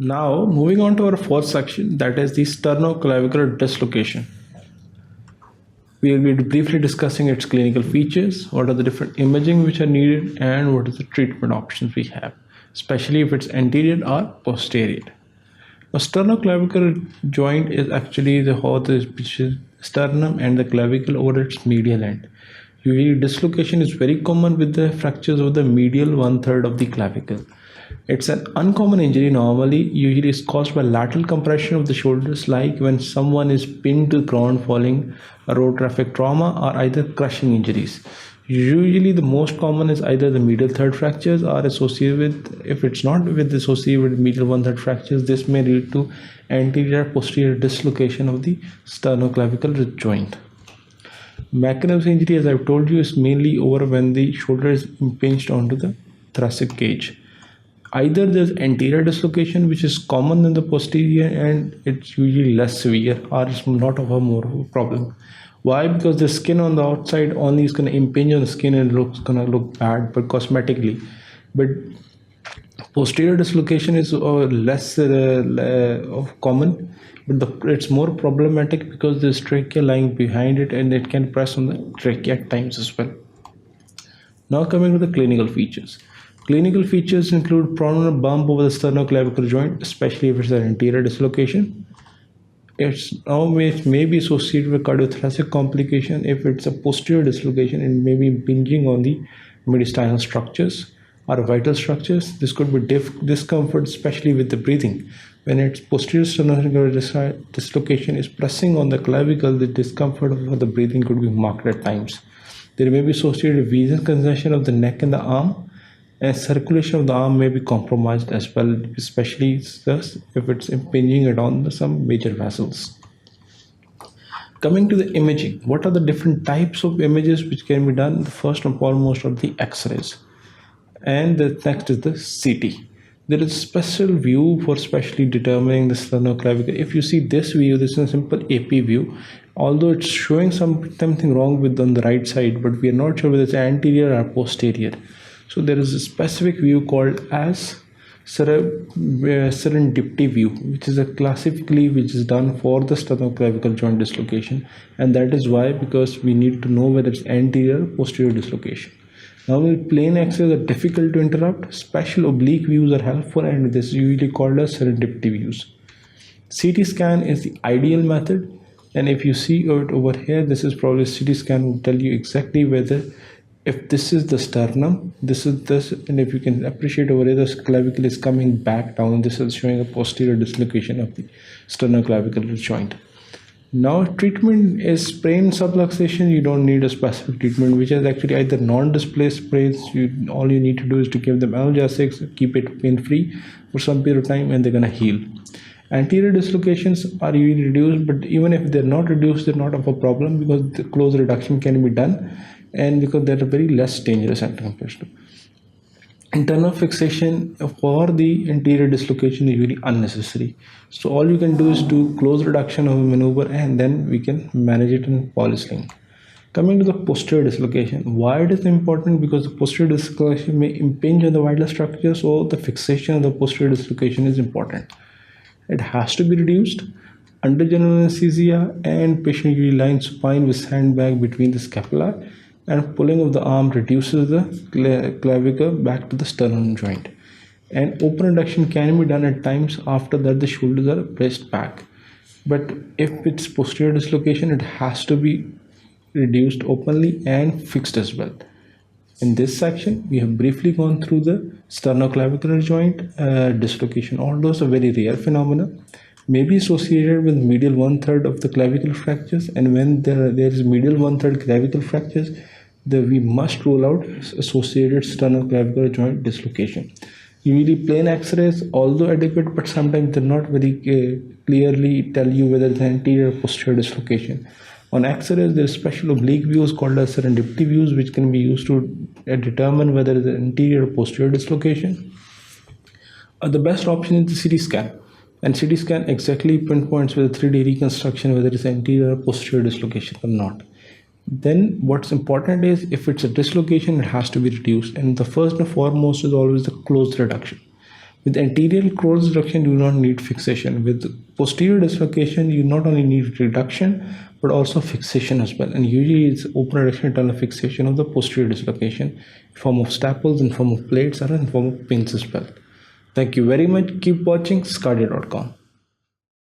Now, moving on to our fourth section, that is the sternoclavicular dislocation. We will be briefly discussing its clinical features, what are the different imaging which are needed, and what are the treatment options we have, especially if it's anterior or posterior. A sternoclavicular joint is actually the sternum and the clavicle over its medial end. Usually, dislocation is very common with the fractures of the medial one-third of the clavicle. It's an uncommon injury normally, usually is caused by lateral compression of the shoulders, like when someone is pinned to the ground following a road traffic trauma or either crushing injuries. Usually the most common is either the medial third fractures are associated with, if it's not associated with medial one-third fractures, this may lead to anterior posterior dislocation of the sternoclavicular joint. Mechanism injury, as I've told you, is mainly over when the shoulder is impinged onto the thoracic cage. Either there's anterior dislocation, which is common in the posterior and it's usually less severe, or it's not of a more of a problem. Why? Because the skin on the outside only is going to impinge on the skin and it's going to look bad, but cosmetically. But posterior dislocation is less common, but it's more problematic because there's trachea lying behind it and it can press on the trachea at times as well. Now coming to the clinical features. Clinical features include prominent bump over the sternoclavicular joint, especially if it's an anterior dislocation. It may be associated with cardiothoracic complication. If it's a posterior dislocation, it may be impinging on the mediastinal structures or vital structures. This could be discomfort, especially with the breathing. When it's posterior sternoclavicular dislocation is pressing on the clavicle, the discomfort of the breathing could be marked at times. There may be associated venous congestion of the neck and the arm, and circulation of the arm may be compromised as well, especially if it's impinging it on some major vessels. Coming to the imaging, what are the different types of images which can be done? The first and foremost are the X-rays, and the next is the CT. There is a special view for specially determining the sternoclavicular. If you see this view, this is a simple AP view. Although it's showing something wrong with on the right side, but we are not sure whether it's anterior or posterior. So there is a specific view called as serendipity view, which is a classically which is done for the sternoclavicular joint dislocation, and that is why, because we need to know whether it's anterior or posterior dislocation. Now, plain X-rays are difficult to interrupt. Special oblique views are helpful, and this is usually called as serendipity views. CT scan is the ideal method, and if you see it over here, this is probably CT scan will tell you exactly whether if this is the sternum, this is this, and if you can appreciate over here, the clavicle is coming back down. This is showing a posterior dislocation of the sternoclavicular joint. Now, treatment is sprain subluxation. You don't need a specific treatment, which is actually either non-displaced sprains. All you need to do is to give them analgesics, keep it pain-free for some period of time, and they're gonna heal. Anterior dislocations are usually reduced, but even if they're not reduced, they're not of a problem because the close reduction can be done, and because they're very less dangerous and compared to. Internal fixation for the anterior dislocation is really unnecessary. So all you can do is do close reduction of a maneuver, and then we can manage it in polysling. Coming to the posterior dislocation, why it is important? Because the posterior dislocation may impinge on the vital structure, so the fixation of the posterior dislocation is important. It has to be reduced under general anesthesia, and patient usually lies supine with sandbag between the scapula, and pulling of the arm reduces the clavicle back to the sternum joint. And open reduction can be done at times. After that, the shoulders are pressed back. But if it's posterior dislocation, it has to be reduced openly and fixed as well. In this section, we have briefly gone through the sternoclavicular joint dislocation. All those are very rare phenomena, may be associated with medial one-third of the clavicle fractures, and when there is medial one-third clavicle fractures, we must rule out associated sternoclavicular joint dislocation. Usually plain X-rays, although adequate, but sometimes they're not very clearly tell you whether it's anterior or posterior dislocation. On X-rays, there are special oblique views called as serendipity views, which can be used to determine whether it's anterior or posterior dislocation. The best option is the CT scan. And CT scan exactly pinpoints with a 3D reconstruction whether it's anterior or posterior dislocation or not. Then what's important is if it's a dislocation, it has to be reduced. And the first and foremost is always the close reduction. With anterior cross reduction, you do not need fixation. With posterior dislocation, you not only need reduction, but also fixation as well. And usually it's open reduction internal fixation of the posterior dislocation in form of staples, in form of plates, or in form of pins as well. Thank you very much. Keep watching sqadia.com.